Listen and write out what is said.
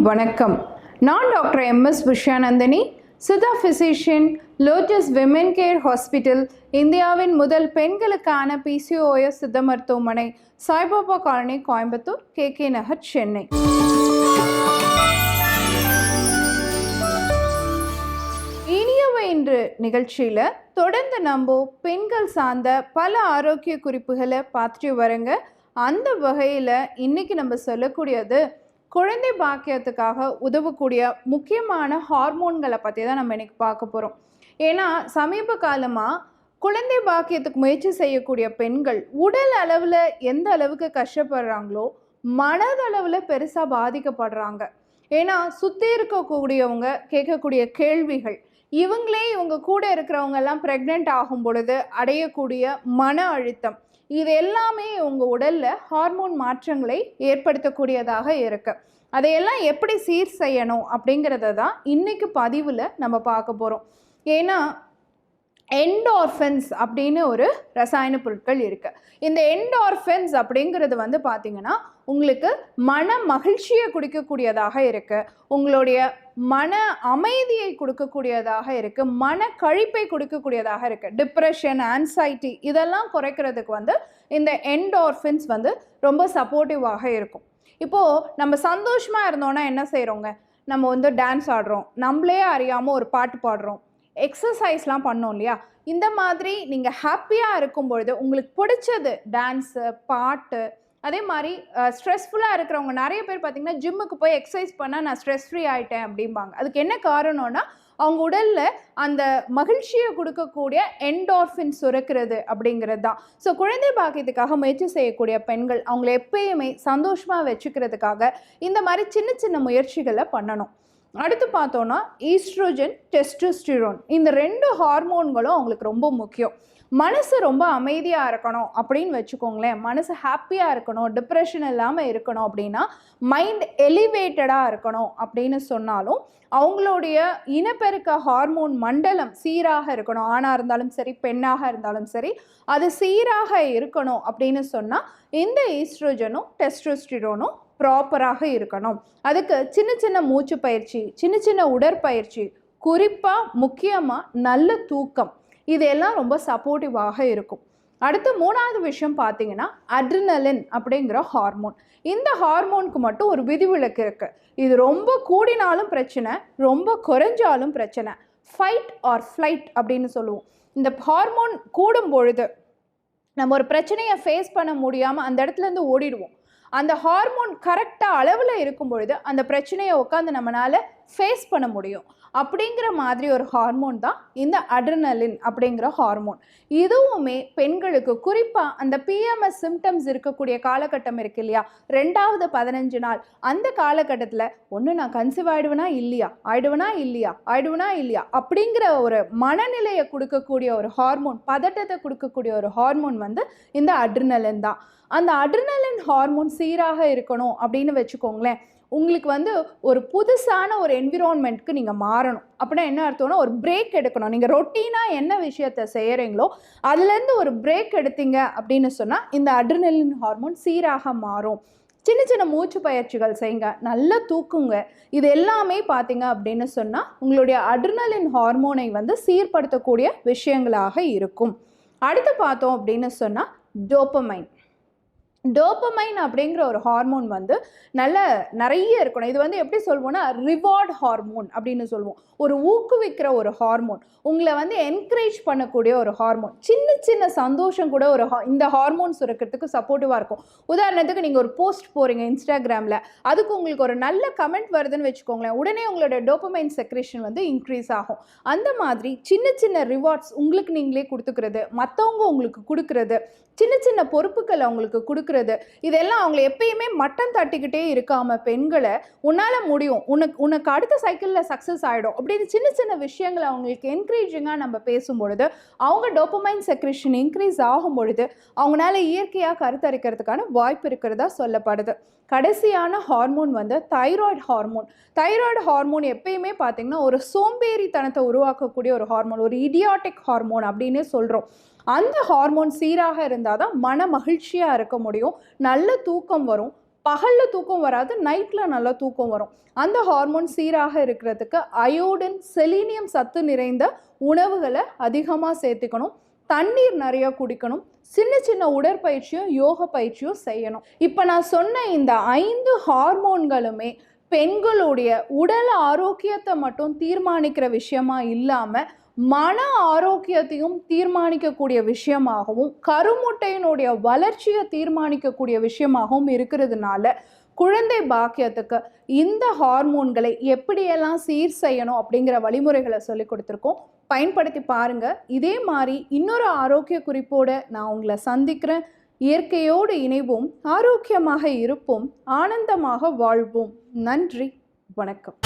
வணக்கம். நான் doctor MS Vishayanandhini, Siddha physician, lotus women care hospital, இந்தியாவின் முதல் பெண்களுக்கான பிசிஓஎஸ் சித்த மருத்துவமனை, சாய்பாபா காலனி, கோயம்புத்தூர், கேகே நகர், சென்னை. இனியவை இன்று நிகழ்ச்சியில் தொடர்ந்து நம்ம பெண்கள் சார்ந்த பல ஆரோக்கிய குறிப்புகளை பார்த்துட்டு வரங்க. அந்த வகையில் இன்னைக்கு நம்ம சொல்லக்கூடியது குழந்தை பாக்கியத்துக்காக உதவக்கூடிய முக்கியமான ஹார்மோன்களை பற்றி தான் நம்ம இன்னைக்கு பார்க்க போகிறோம். ஏன்னா சமீப காலமாக குழந்தை பாக்கியத்துக்கு முயற்சி செய்யக்கூடிய பெண்கள் உடல் அளவில் எந்த அளவுக்கு கஷ்டப்படுறாங்களோ மனதளவில் பெருசாக பாதிக்கப்படுறாங்க. ஏன்னா சுற்றி இருக்கக்கூடியவங்க கேட்கக்கூடிய கேள்விகள், இவங்க கூட இருக்கிறவங்க எல்லாம் ப்ரெக்னென்ட் ஆகும் பொழுது அடையக்கூடிய மன அழுத்தம், இது எல்லாமே உங்கள் உடலில் ஹார்மோன் மாற்றங்களை ஏற்படுத்தக்கூடியதாக இருக்குது. அதையெல்லாம் எப்படி சீர் செய்யணும் அப்படிங்கிறத தான் இன்றைக்கி பதிவில் நம்ம பார்க்க போகிறோம். ஏன்னா என்டார்ஃபின்ஸ் அப்படின்னு ஒரு ரசாயன பொருட்கள் இருக்குது. இந்த என்டார்ஃபின்ஸ் அப்படிங்கிறது பார்த்திங்கன்னா உங்களுக்கு மன மகிழ்ச்சியை கொடுக்கக்கூடியதாக இருக்குது, உங்களுடைய மன அமைதியை கொடுக்கக்கூடியதாக இருக்குது, மன கழிப்பை கொடுக்கக்கூடியதாக இருக்குது. டிப்ரெஷன், ஆன்சைட்டி இதெல்லாம் குறைக்கிறதுக்கு இந்த என்டார்ஃபின்ஸ் ரொம்ப சப்போர்ட்டிவாக இருக்கும். இப்போது நம்ம சந்தோஷமாக இருந்தோன்னா என்ன செய்கிறோங்க, நம்ம டான்ஸ் ஆடுறோம், நம்மளே அறியாமல் ஒரு பாட்டு பாடுறோம், எக்ஸசைஸ்லாம் பண்ணோம் இல்லையா. இந்த மாதிரி நீங்கள் ஹாப்பியாக இருக்கும் பொழுது உங்களுக்கு பிடிச்சது டான்ஸு, பாட்டு, அதே மாதிரி ஸ்ட்ரெஸ்ஃபுல்லாக இருக்கிறவங்க நிறைய பேர் பார்த்திங்கன்னா ஜிம்முக்கு போய் எக்ஸசைஸ் பண்ணால் நான் ஸ்ட்ரெஸ் ஃப்ரீ ஆகிட்டேன் அப்படிம்பாங்க. அதுக்கு என்ன காரணம்னா அவங்க உடலில் அந்த மகிழ்ச்சியை கொடுக்கக்கூடிய என்டார்ஃபின் சுரக்கிறது அப்படிங்கிறது தான். ஸோ குழந்தை பாக்கியத்துக்காக முயற்சி செய்யக்கூடிய பெண்கள் அவங்கள எப்பயுமே சந்தோஷமாக வச்சுக்கிறதுக்காக இந்த மாதிரி சின்ன சின்ன முயற்சிகளை பண்ணணும். அடுத்து பார்த்தோன்னா ஈஸ்ட்ரோஜன், டெஸ்டோஸ்டிரோன், இந்த 2 ஹார்மோன்களும் அவங்களுக்கு ரொம்ப முக்கியம். மனசு ரொம்ப அமைதியாக இருக்கணும் அப்படின்னு வச்சுக்கோங்களேன், மனசு ஹாப்பியாக இருக்கணும், டிப்ரெஷன் இல்லாமல் இருக்கணும் அப்படின்னா, மைண்ட் எலிவேட்டடாக இருக்கணும் அப்படின்னு சொன்னாலும் அவங்களுடைய இனப்பெருக்க ஹார்மோன் மண்டலம் சீராக இருக்கணும். ஆணாக இருந்தாலும் சரி, பெண்ணாக இருந்தாலும் சரி, அது சீராக இருக்கணும் அப்படின்னு சொன்னால் இந்த ஈஸ்ட்ரோஜனும் டெஸ்டோஸ்டிரோனும் ப்ராப்பராக இருக்கணும். அதுக்கு சின்ன சின்ன மூச்சு பயிற்சி, சின்ன சின்ன உடற்பயிற்சி, குறிப்பாக முக்கியமாக நல்ல தூக்கம், இதெல்லாம் ரொம்ப சப்போர்ட்டிவாக இருக்கும். அடுத்து 3வது விஷயம் பார்த்தீங்கன்னா அட்ரினலின் அப்படிங்கிற ஹார்மோன். இந்த ஹார்மோனுக்கு மட்டும் ஒரு விதிவிலக்கு இருக்குது. இது ரொம்ப கூடினாலும் பிரச்சனை, ரொம்ப குறைஞ்சாலும் பிரச்சனை. ஃபைட் ஆர் ஃப்ளைட் அப்படின்னு சொல்லுவோம். இந்த ஹார்மோன் கூடும் பொழுது நம்ம ஒரு பிரச்சனையை ஃபேஸ் பண்ண முடியாமல் அந்த இடத்துலேருந்து ஓடிடுவோம். அந்த ஹார்மோன் கரெக்டாக அளவில் இருக்கும் பொழுது அந்த பிரச்சனையை உட்காந்து நம்மளால் ஃபேஸ் பண்ண முடியும். அப்படிங்கிற மாதிரி ஒரு ஹார்மோன் தான் இந்த அட்ரினலின் அப்படிங்கிற ஹார்மோன். இதுவுமே பெண்களுக்கு குறிப்பாக அந்த பிஎம்எஸ் சிம்டம்ஸ் இருக்கக்கூடிய காலகட்டம் இருக்கு இல்லையா, 2வது 15 நாள், அந்த காலகட்டத்தில் ஒன்று நான் கன்சீவ் ஆயிடுவேனா இல்லையா அப்படிங்கிற ஒரு மனநிலையை கொடுக்கக்கூடிய ஒரு ஹார்மோன், பதட்டத்தை கொடுக்கக்கூடிய ஒரு ஹார்மோன் இந்த அட்ரினலின் தான். அந்த அட்ரினலின் ஹார்மோன் சீராக இருக்கணும் அப்படின்னு வச்சுக்கோங்களேன், உங்களுக்கு ஒரு புதுசான ஒரு என்விரான்மெண்ட்க்கு நீங்கள் மாறணும். அப்படின்னா என்ன அர்த்தம்னா ஒரு பிரேக் எடுக்கணும். நீங்கள் ரொட்டீனாக என்ன விஷயத்தை செய்கிறீங்களோ அதுலேருந்து ஒரு பிரேக் எடுத்தீங்க அப்படின்னு சொன்னால் இந்த அட்ரினலின் ஹார்மோன் சீராக மாறும். சின்ன சின்ன மூச்சு பயிற்சிகள் செய்யுங்க, நல்லா தூக்குங்க. இது எல்லாமே பார்த்தீங்க அப்படின்னு சொன்னால் உங்களுடைய அட்ரினலின் ஹார்மோனை சீர்படுத்தக்கூடிய விஷயங்களாக இருக்கும். அடுத்து பார்த்தோம் அப்படின்னு சொன்னால் டோப்பமைன் அப்படிங்கிற ஒரு ஹார்மோன் நிறைய இருக்கணும். இது எப்படி சொல்லுவோம்னா ரிவார்ட் ஹார்மோன் அப்படின்னு சொல்லுவோம். ஒரு ஊக்குவிக்கிற ஒரு ஹார்மோன், உங்களை என்கரேஜ் பண்ணக்கூடிய ஒரு ஹார்மோன். சின்ன சின்ன சந்தோஷம் கூட இந்த ஹார்மோன் சுரக்கிறதுக்கு சப்போர்ட்டிவாக இருக்கும். உதாரணத்துக்கு நீங்கள் ஒரு போஸ்ட் போகிறீங்க இன்ஸ்டாகிராமில், அதுக்கு உங்களுக்கு ஒரு நல்ல கமெண்ட் வருதுன்னு வச்சுக்கோங்களேன், உடனே உங்களோட டோப்பமைன் செக்ரேஷன் இன்க்ரீஸ் ஆகும். அந்த மாதிரி சின்ன சின்ன ரிவார்ட்ஸ் உங்களுக்கு நீங்களே கொடுத்துக்கிறது, மற்றவங்க உங்களுக்கு கொடுக்கறது, சின்ன சின்ன பொறுப்புகள் அவங்களுக்கு கொடுக்கறது, இதெல்லாம் அவங்களை எப்பயுமே மட்டம் தட்டிக்கிட்டே இருக்காம பெண்களை உன்னால் முடியும், உனக்கு அடுத்த சைக்கிளில் சக்ஸஸ் ஆகிடும் அப்படின்னு சின்ன சின்ன விஷயங்களை அவங்களுக்கு என்கரேஜிங்காக நம்ம பேசும்பொழுது அவங்க டோப்பமைன் செக்ரேஷன் இன்க்ரீஸ் ஆகும் பொழுது அவங்களால இயற்கையாக கருத்தரிக்கிறதுக்கான வாய்ப்பு இருக்கிறதா சொல்லப்படுது. கடைசியான hormone thyroid hormone. Thyroid hormone எப்பயுமே பார்த்தீங்கன்னா ஒரு சோம்பேறித்தனத்தை உருவாக்கக்கூடிய ஒரு ஹார்மோன், ஒரு இடியாட்டிக் ஹார்மோன் அப்படின்னு சொல்கிறோம். அந்த ஹார்மோன் சீராக இருந்தால் தான் மன மகிழ்ச்சியாக இருக்க முடியும், நல்ல தூக்கம் வரும், பகலில் தூக்கம் வராது, நைட்டில் நல்லா தூக்கம் வரும். அந்த ஹார்மோன் சீராக இருக்கிறதுக்கு அயோடின், செலீனியம் சத்து நிறைந்த உணவுகளை அதிகமாக சேர்த்துக்கணும். தண்ணீர் நிறைய குடிக்கணும். சின்ன சின்ன உடற்பயிற்சியும் யோக பயிற்சியும் செய்யணும். இப்போ நான் சொன்ன இந்த 5 ஹார்மோன்களுமே பெண்களுடைய உடல் ஆரோக்கியத்தை மட்டும் தீர்மானிக்கிற விஷயமா இல்லாமல் மன ஆரோக்கியத்தையும் தீர்மானிக்கக்கூடிய விஷயமாகவும் கருமுட்டையினுடைய வளர்ச்சியை தீர்மானிக்கக்கூடிய விஷயமாகவும் இருக்கிறதுனால குழந்தை பாக்கியத்துக்கு இந்த ஹார்மோன்களை எப்படியெல்லாம் சீர் செய்யணும் அப்படிங்கிற வழிமுறைகளை சொல்லி கொடுத்துருக்கோம். பயன்படுத்தி பாருங்க. இதே மாதிரி இன்னொரு ஆரோக்கிய குறிப்போடு நான் உங்களை சந்திக்கிறேன். இயற்கையோடு இணைவோம், ஆரோக்கியமாக இருப்போம், ஆனந்தமாக வாழ்வோம். நன்றி, வணக்கம்.